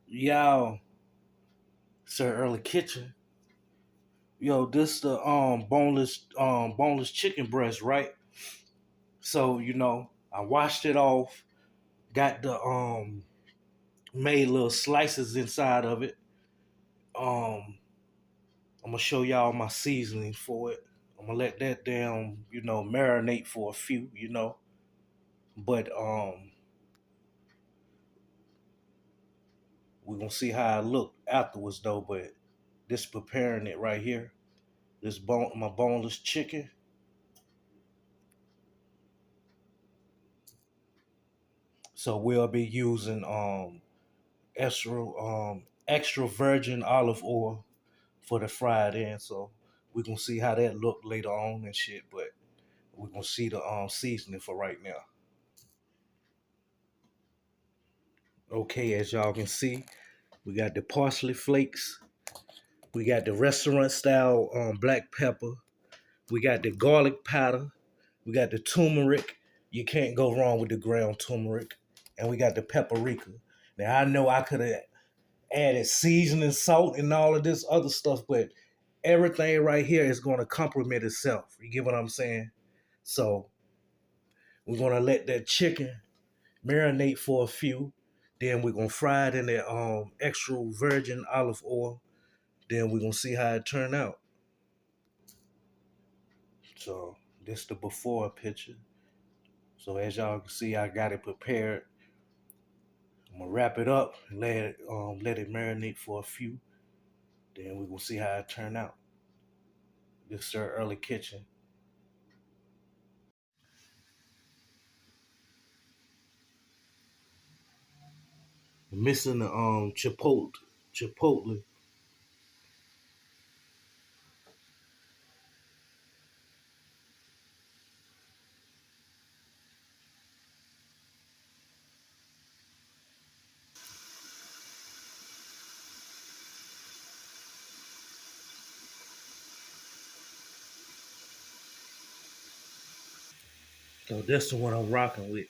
Y'all, Sir Early Kitchen. Yo, this the boneless chicken breast, right? So, I washed it off, got the made little slices inside of it. Um I'm gonna show y'all my seasoning for it. I'm gonna let that down, marinate for a few. But we're gonna see how I look afterwards though. But this preparing it right here. This my boneless chicken. So we'll be using extra virgin olive oil for the fried in. So we're gonna see how that look later on and shit. But we're gonna see the seasoning for right now. Okay, as y'all can see, we got the parsley flakes, we got the restaurant style black pepper, we got the garlic powder, we got the turmeric. You can't go wrong with the ground turmeric, and we got the paprika. Now I know I could have added seasoning, salt, and all of this other stuff, but everything right here is going to complement itself. You get what I'm saying? So we're gonna let that chicken marinate for a few. Then we're gonna fry it in that extra virgin olive oil. Then we're gonna see how it turn out. So this the before picture. So as y'all can see, I got it prepared. I'm gonna wrap it up and let it marinate for a few. Then we're gonna see how it turn out. This Sir Early Kitchen. Missing the chipotle. So that's the one I'm rocking with.